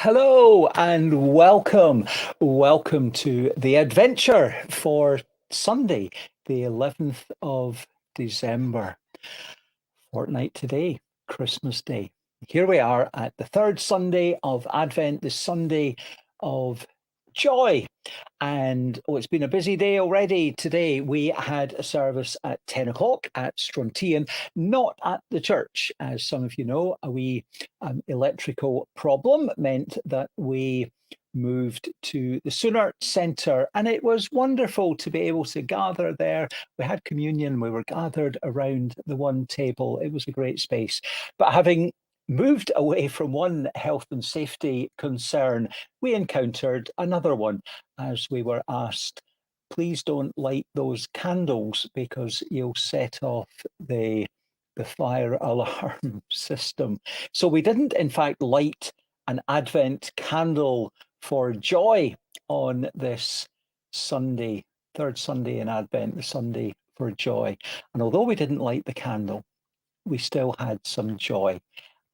Hello and welcome. Welcome to the adventure for Sunday, the 11th of December, fortnight today, Christmas Day. Here we are at the third Sunday of Advent, the Sunday of joy. And it's been a busy day already. Today we had a service at 10 o'clock at Strontian, not at the church. As some of you know, a wee electrical problem meant that we moved to the Sooner Centre, and it was wonderful to be able to gather there. We had communion, we were gathered around the one table. It was a great space. But having moved away from one health and safety concern, we encountered another one as we were asked, please don't light those candles because you'll set off the fire alarm system. So we didn't, in fact, light an Advent candle for joy on this Sunday, third Sunday in Advent, the Sunday for joy. And although we didn't light the candle, we still had some joy.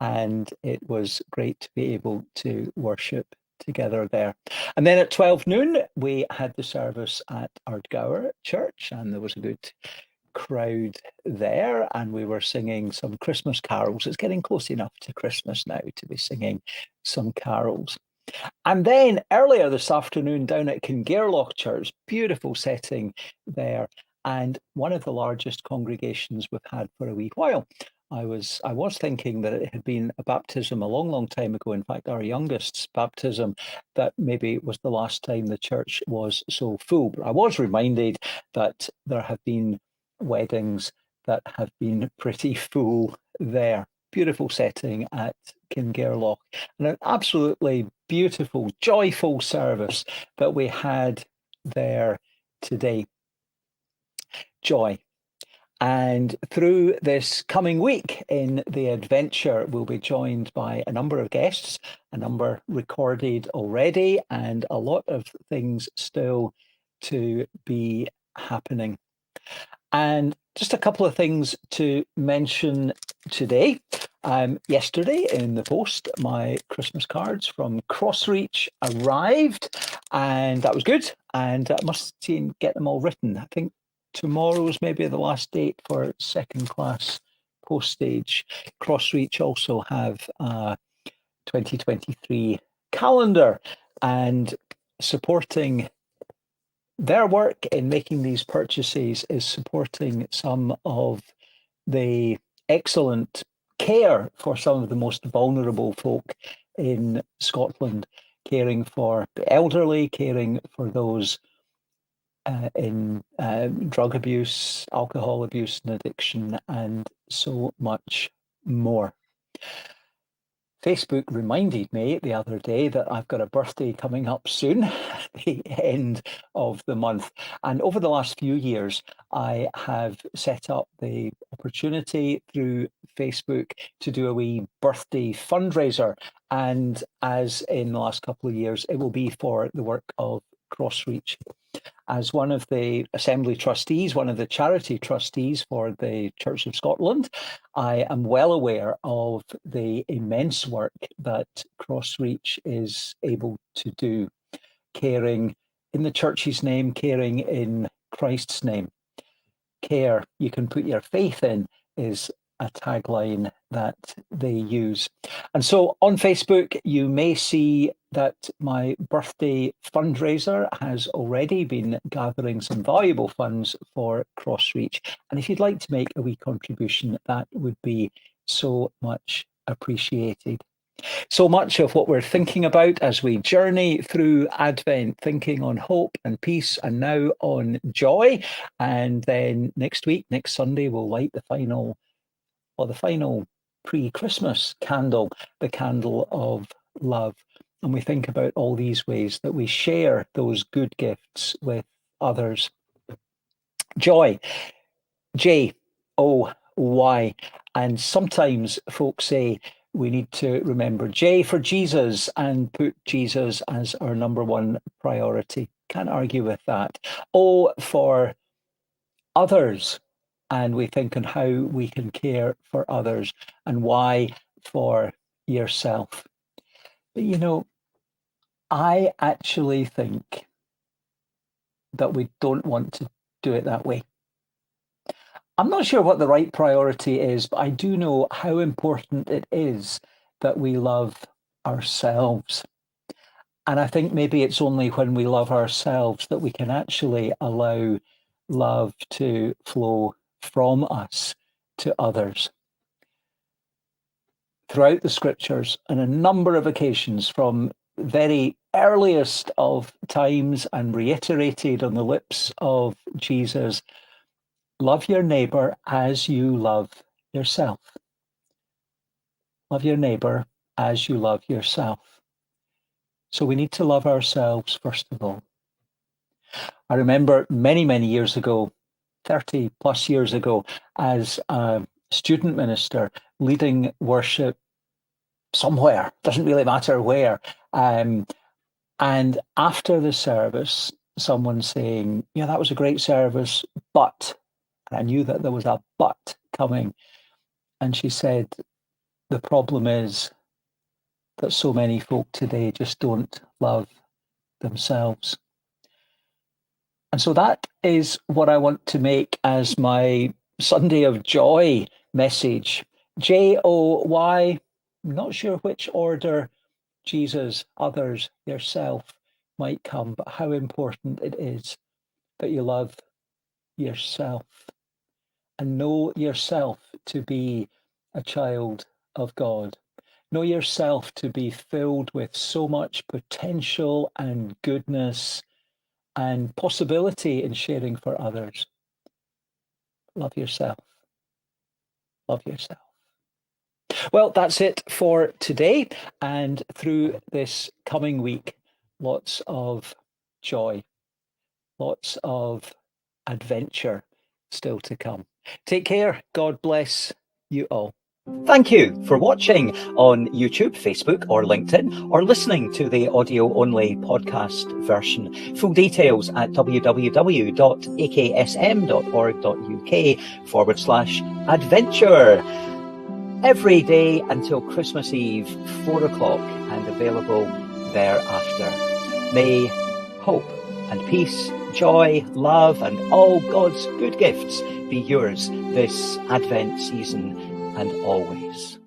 And it was great to be able to worship together there. And then at 12 noon, we had the service at Ardgour Church, and there was a good crowd there, and we were singing some Christmas carols. It's getting close enough to Christmas now to be singing some carols. And then earlier this afternoon down at Kingairloch Church, beautiful setting there, and one of the largest congregations we've had for a wee while. I was thinking that it had been a baptism a long, long time ago. In fact, our youngest's baptism, that maybe was the last time the church was so full. But I was reminded that there have been weddings that have been pretty full there. Beautiful setting at Kingairloch, and an absolutely beautiful, joyful service that we had there today. Joy. And through this coming week in the adventure, we'll be joined by a number of guests, a number recorded already, and a lot of things still to be happening. And just a couple of things to mention today. Yesterday in the post, my Christmas cards from Crossreach arrived, and that was good. And I must see and get them all written. I think tomorrow's maybe the last date for second class postage. Crossreach also have a 2023 calendar, and supporting their work in making these purchases is supporting some of the excellent care for some of the most vulnerable folk in Scotland, caring for the elderly, caring for those in drug abuse, alcohol abuse and addiction, and so much more. Facebook reminded me the other day that I've got a birthday coming up soon, at the end of the month. And over the last few years, I have set up the opportunity through Facebook to do a wee birthday fundraiser. And as in the last couple of years, it will be for the work of Crossreach. As one of the Assembly trustees, one of the charity trustees for the Church of Scotland, I am well aware of the immense work that Crossreach is able to do, caring in the church's name, caring in Christ's name. Care you can put your faith in is a tagline that they use. And so on Facebook, you may see that my birthday fundraiser has already been gathering some valuable funds for Crossreach. And if you'd like to make a wee contribution, that would be so much appreciated. So much of what we're thinking about as we journey through Advent, thinking on hope and peace, and now on joy. And then next week, next Sunday, we'll light the final pre-Christmas candle, the candle of love. And we think about all these ways that we share those good gifts with others. Joy, Joy. And sometimes folks say we need to remember J for Jesus and put Jesus as our number one priority. Can't argue with that. O for others, and we think on how we can care for others, and Y for yourself. But you know, I actually think that we don't want to do it that way. I'm not sure what the right priority is, but I do know how important it is that we love ourselves. And I think maybe it's only when we love ourselves that we can actually allow love to flow from us to others. Throughout the scriptures, on a number of occasions, from very earliest of times and reiterated on the lips of Jesus, love your neighbor as you love yourself. Love your neighbor as you love yourself. So we need to love ourselves first of all. I remember many, many years ago, 30 plus years ago, as a student minister leading worship somewhere, doesn't really matter where. And after the service, someone saying, yeah, that was a great service, but, and I knew that there was a but coming. And she said, the problem is that so many folk today just don't love themselves. And so that is what I want to make as my Sunday of Joy message. Joy, not sure which order, Jesus, others, yourself might come, but how important it is that you love yourself and know yourself to be a child of God. Know yourself to be filled with so much potential and goodness and possibility in sharing for others. Love yourself. Love yourself. Well, that's it for today. And through this coming week, lots of joy, lots of adventure still to come. Take care. God bless you all. Thank you for watching on YouTube, Facebook, or LinkedIn, or listening to the audio-only podcast version. Full details at www.aksm.org.uk/adventure. Every day until Christmas Eve, 4 o'clock, and available thereafter. May hope and peace, joy, love, and all God's good gifts be yours this Advent season and always.